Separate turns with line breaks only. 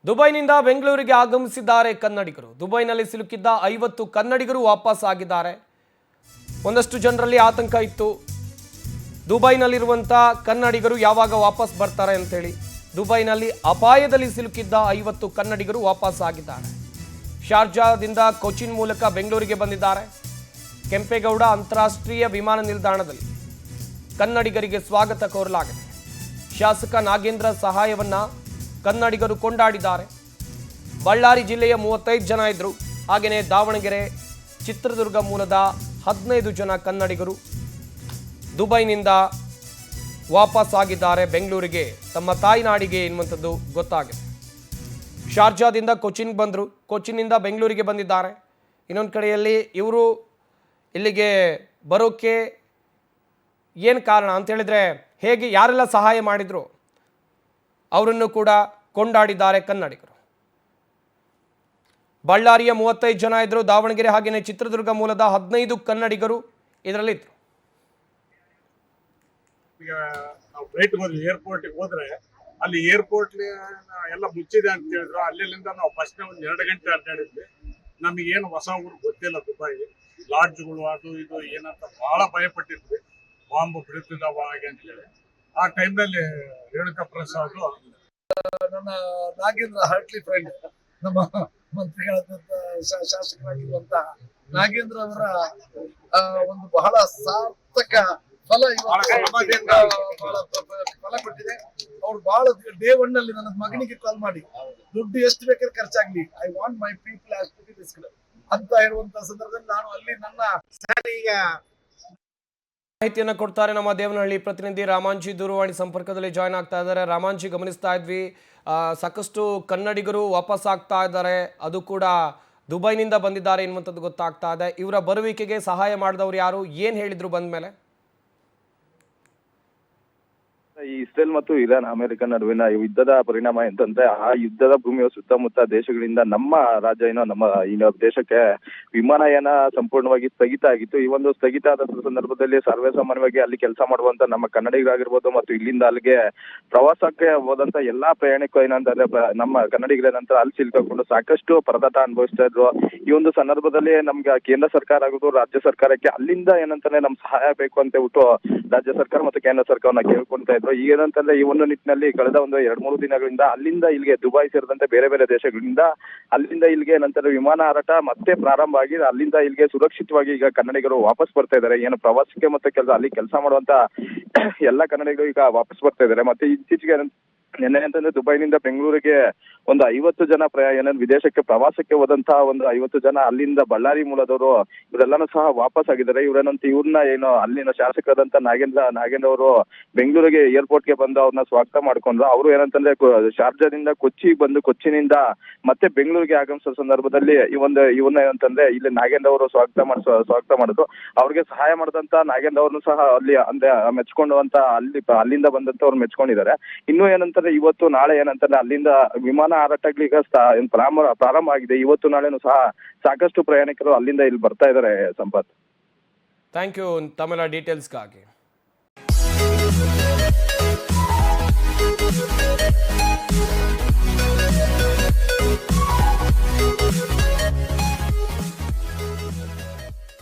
ದುಬೈನಿಂದ ಬೆಂಗಳೂರಿಗೆ ಆಗಮಿಸಿದ್ದಾರೆ ಕನ್ನಡಿಗರು. ದುಬೈನಲ್ಲಿ ಸಿಲುಕಿದ್ದ 50 ಕನ್ನಡಿಗರು ವಾಪಸ್ ಆಗಿದ್ದಾರೆ. ಒಂದಷ್ಟು ಜನರಲ್ಲಿ ಆತಂಕ ಇತ್ತು. ದುಬೈನಲ್ಲಿರುವಂಥ ಕನ್ನಡಿಗರು ಯಾವಾಗ ವಾಪಸ್ ಬರ್ತಾರೆ ಅಂತೇಳಿ. ದುಬೈನಲ್ಲಿ ಅಪಾಯದಲ್ಲಿ ಸಿಲುಕಿದ್ದ 50 ಕನ್ನಡಿಗರು ವಾಪಸ್ ಆಗಿದ್ದಾರೆ. ಶಾರ್ಜಾದಿಂದ ಕೊಚ್ಚಿನ್ ಮೂಲಕ ಬೆಂಗಳೂರಿಗೆ ಬಂದಿದ್ದಾರೆ. ಕೆಂಪೇಗೌಡ ಅಂತಾರಾಷ್ಟ್ರೀಯ ವಿಮಾನ ನಿಲ್ದಾಣದಲ್ಲಿ ಕನ್ನಡಿಗರಿಗೆ ಸ್ವಾಗತ ಕೋರಲಾಗಿದೆ. ಶಾಸಕ ನಾಗೇಂದ್ರ ಸಹಾಯವನ್ನ ಕನ್ನಡಿಗರು ಕೊಂಡಾಡಿದ್ದಾರೆ. ಬಳ್ಳಾರಿ ಜಿಲ್ಲೆಯ 35 ಜನ ಇದ್ರು. ಹಾಗೆಯೇ ದಾವಣಗೆರೆ, ಚಿತ್ರದುರ್ಗ ಮೂಲದ 15 ಜನ ಕನ್ನಡಿಗರು ದುಬೈನಿಂದ ವಾಪಸ್ ಆಗಿದ್ದಾರೆ ಬೆಂಗಳೂರಿಗೆ, ತಮ್ಮ ತಾಯ್ನಾಡಿಗೆ ಎನ್ನುವಂಥದ್ದು ಗೊತ್ತಾಗಿದೆ. ಶಾರ್ಜಾದಿಂದ ಕೊಚ್ಚಿನ್ಗೆ ಬಂದರು, ಕೊಚ್ಚಿನ್ನಿಂದ ಬೆಂಗಳೂರಿಗೆ ಬಂದಿದ್ದಾರೆ. ಇನ್ನೊಂದು ಕಡೆಯಲ್ಲಿ ಇವರು ಇಲ್ಲಿಗೆ ಬರೋಕ್ಕೆ ಏನು ಕಾರಣ ಅಂತ ಹೇಳಿದ್ರೆ, ಹೇಗೆ ಯಾರೆಲ್ಲ ಸಹಾಯ ಮಾಡಿದ್ರು ಅವರನ್ನು ಕೂಡ ಕೊಂಡಾಡಿದ್ದಾರೆ ಕನ್ನಡಿಗರು. ಬಳ್ಳಾರಿಯ 35 ಜನ ಇದ್ರು. ದಾವಣಗೆರೆ ಹಾಗೆಯೇ ಚಿತ್ರದುರ್ಗ ಮೂಲದ 15 ಕನ್ನಡಿಗರು ಇದರಲ್ಲಿದ್ರು.
ಈಗ ನಾವು ಫ್ಲೈಟ್ ಹೋದ್ವಿ, ಏರ್ಪೋರ್ಟ್ಗೆ ಹೋದ್ರೆ ಅಲ್ಲಿ ಏರ್ಪೋರ್ಟ್ ಎಲ್ಲ ಮುಚ್ಚಿದೆ ಅಂತ ಹೇಳಿದ್ರು. ಅಲ್ಲಿಂದ ನಾವು ಫಸ್ಟ್ ಒಂದು 2 ಗಂಟೆ ಅಡ್ಡಾಡಿದ್ವಿ. ನಮಗೇನು ಹೊಸ ಊರು ಗೊತ್ತಿಲ್ಲ. ದುಬೈ ಲಾಡ್ಜ್ಗಳು ಅದು ಇದು ಏನಂತ ಬಹಳ ಭಯ ಪಟ್ಟಿದ್ವಿ. ಬಾಂಬ್ ಬೀಳ್ತಿದ್ದಾವ ಹಾಗೆ ಅಂತ ಹೇಳಿ. ಆ ಟೈಮ್ನಲ್ಲಿ ರೇಣುಕಾ ಪ್ರಸಾದ್
ನನ್ನ ನಾಗೇಂದ್ರ ಹರ್ಟ್ಲಿ ಫ್ರೆಂಡ್, ನಮ್ಮ ಮಂತ್ರಿಗಳಾದಂತ ಶಾಸಕರಾಗಿರುವಂತಹ ನಾಗೇಂದ್ರ ಅವರ ಒಂದು ಬಹಳ ಸಾರ್ಥಕ ಫಲ ಫಲ ಕೊಟ್ಟಿದೆ. ಅವ್ರು ಬಹಳ ಡೇ 1 ನಲ್ಲಿ ನನ್ನ ಮಗನಿಗೆ ಕಾಲ್ ಮಾಡಿ ದುಡ್ಡು ಎಷ್ಟು ಬೇಕಾದ್ರೆ ಖರ್ಚಾಗ್ಲಿ, I want my people has to be risked ಅಂತ ಹೇಳುವಂತ ಸಂದರ್ಭದಲ್ಲಿ ನಾನು ಅಲ್ಲಿ ನನ್ನ ಈಗ
ಮಾಹಿತಿಯನ್ನು ಕೊಡ್ತಾರೆ ನಮ್ಮ ದೇವನಹಳ್ಳಿ ಪ್ರತಿನಿಧಿ ರಾಮಾಂಜಿ. ದೂರವಾಣಿ ಸಂಪರ್ಕದಲ್ಲಿ ಜಾಯ್ನ್ ಆಗ್ತಾ ಇದ್ದಾರೆ. ರಾಮಾಂಜಿ, ಗಮನಿಸ್ತಾ ಇದ್ವಿ ಸಾಕಷ್ಟು ಕನ್ನಡಿಗರು ವಾಪಸ್ ಆಗ್ತಾ ಇದ್ದಾರೆ, ಅದು ಕೂಡ ದುಬೈನಿಂದ ಬಂದಿದ್ದಾರೆ ಎನ್ನುವಂಥದ್ದು ಗೊತ್ತಾಗ್ತಾ ಇದೆ. ಇವರ ಬರುವಿಕೆಗೆ ಸಹಾಯ ಮಾಡಿದವರು ಯಾರು, ಏನು ಹೇಳಿದ್ರು ಬಂದ ಮೇಲೆ?
ಈ ಇಸ್ರೇಲ್ ಮತ್ತು ಇರಾನ್ ಅಮೆರಿಕ ನಡುವಿನ ಯುದ್ಧದ ಪರಿಣಾಮ ಎಂತಂದ್ರೆ, ಆ ಯುದ್ಧದ ಭೂಮಿಯ ಸುತ್ತಮುತ್ತ ದೇಶಗಳಿಂದ ನಮ್ಮ ರಾಜ್ಯ ನಮ್ಮ ದೇಶಕ್ಕೆ ವಿಮಾನಯಾನ ಸಂಪೂರ್ಣವಾಗಿ ಸ್ಥಗಿತ ಆಗಿತ್ತು. ಈ ಒಂದು ಸ್ಥಗಿತ ಆದ ಸಂದರ್ಭದಲ್ಲಿ ಸರ್ವೇ ಸಾಮಾನ್ಯವಾಗಿ ಅಲ್ಲಿ ಕೆಲಸ ಮಾಡುವಂತ ನಮ್ಮ ಕನ್ನಡಿಗರಾಗಿರ್ಬೋದು ಮತ್ತು ಇಲ್ಲಿಂದ ಅಲ್ಲಿಗೆ ಪ್ರವಾಸಕ್ಕೆ ಹೋದಂತ ಎಲ್ಲಾ ಪ್ರಯಾಣಿಕರು ಏನಂತಂದ್ರೆ ನಮ್ಮ ಕನ್ನಡಿಗರೇನಂತ ಅಲ್ಲಿ ಸಿಲ್ಕೊಂಡು ಸಾಕಷ್ಟು ಪರದಾಟ ಅನುಭವಿಸ್ತಾ ಇದ್ರು. ಈ ಒಂದು ಸಂದರ್ಭದಲ್ಲಿ ನಮ್ಗೆ ಕೇಂದ್ರ ಸರ್ಕಾರ ಆಗಿರ್ಬೋದು ರಾಜ್ಯ ಸರ್ಕಾರಕ್ಕೆ ಅಲ್ಲಿಂದ ಏನಂತಾನೆ ನಮ್ ಸಹಾಯ ಬೇಕು ಅಂತ ಬಿಟ್ಟು ರಾಜ್ಯ ಸರ್ಕಾರ ಮತ್ತು ಕೇಂದ್ರ ಸರ್ಕಾರವನ್ನ ಕೇಳ್ಕೊಂತಾ ಇದ್ರು. ಏನಂತಂದ್ರೆ ಈ ಒಂದು ನಿಟ್ಟಿನಲ್ಲಿ ಕಳೆದ ಒಂದು 2-3 ದಿನಗಳಿಂದ ಅಲ್ಲಿಂದ ಇಲ್ಲಿಗೆ ದುಬೈ ಸೇರಿದಂತೆ ಬೇರೆ ಬೇರೆ ದೇಶಗಳಿಂದ ಅಲ್ಲಿಂದ ಇಲ್ಲಿಗೆ ಏನಂತಾರೆ ವಿಮಾನ ಹಾರಾಟ ಮತ್ತೆ ಪ್ರಾರಂಭ ಆಗಿ ಅಲ್ಲಿಂದ ಇಲ್ಲಿಗೆ ಸುರಕ್ಷಿತವಾಗಿ ಈಗ ಕನ್ನಡಿಗರು ವಾಪಸ್ ಬರ್ತಾ ಇದ್ದಾರೆ. ಏನು ಪ್ರವಾಸಕ್ಕೆ ಮತ್ತೆ ಅಲ್ಲಿ ಕೆಲಸ ಮಾಡುವಂತ ಎಲ್ಲ ಕನ್ನಡಿಗರು ಈಗ ವಾಪಸ್ ಬರ್ತಾ ಇದ್ದಾರೆ. ಮತ್ತೆ ಇತ್ತೀಚೆಗೆ ನಿನ್ನೆ ಅಂತಂದ್ರೆ ದುಬೈನಿಂದ ಬೆಂಗಳೂರಿಗೆ ಒಂದು 50 ಜನ ವಿದೇಶಕ್ಕೆ ಪ್ರವಾಸಕ್ಕೆ ಹೋದಂತಹ ಒಂದು 50 ಜನ ಅಲ್ಲಿಂದ ಬಳ್ಳಾರಿ ಮೂಲದವರು ಇವರೆಲ್ಲಾನು ಸಹ ವಾಪಸ್ ಆಗಿದ್ದಾರೆ. ಇವ್ರನ್ನ ಏನು ಅಲ್ಲಿನ ಶಾಸಕರಾದಂತ ನಾಗೇಂದ್ರ ಅವರು ಬೆಂಗಳೂರಿಗೆ ಏರ್ಪೋರ್ಟ್ಗೆ ಬಂದು ಅವ್ರನ್ನ ಸ್ವಾಗತ ಮಾಡ್ಕೊಂಡ್ರು. ಅವರು ಏನಂತಂದ್ರೆ ಶಾರ್ಜಾದಿಂದ ಕೊಚ್ಚಿಗೆ ಬಂದು ಕೊಚ್ಚಿನಿಂದ ಮತ್ತೆ ಬೆಂಗಳೂರಿಗೆ ಆಗಮಿಸೋ ಸಂದರ್ಭದಲ್ಲಿ ಇವನ್ನ ಏನಂತಂದ್ರೆ ಇಲ್ಲಿ ನಾಗೇಂದ್ರ ಅವರು ಸ್ವಾಗತ ಮಾಡಿದ್ರು. ಅವ್ರಿಗೆ ಸಹಾಯ ಮಾಡಿದಂತ ನಾಗೇಂದ್ರ ಅವ್ರನ್ನು ಸಹ ಅಲ್ಲಿ ಅಂದ್ರೆ ಮೆಚ್ಕೊಂಡುವಂತ ಅಲ್ಲಿಂದ ಬಂದಂತ ಅವ್ರು ಮೆಚ್ಕೊಂಡಿದ್ದಾರೆ. ಇನ್ನು ಏನಂತಾರೆ ಇವತ್ತು ನಾಳೆ ಏನಂತಾರೆ ಅಲ್ಲಿಂದ ವಿಮಾನ ಹಾರಾಟಗಳೀಗ ಪ್ರಾರಂಭ ಆಗಿದೆ. ಇವತ್ತು ನಾಳೆನೂ ಸಹ ಸಾಕಷ್ಟು ಪ್ರಯಾಣಿಕರು ಅಲ್ಲಿಂದ ಇಲ್ಲಿ ಬರ್ತಾ ಇದ್ದಾರೆ. ಸಂಪತ್,
ಥ್ಯಾಂಕ್ ಯು ತಮ್ಮೆಲ್ಲ ಡೀಟೇಲ್ಸ್ಗಾಗಿ.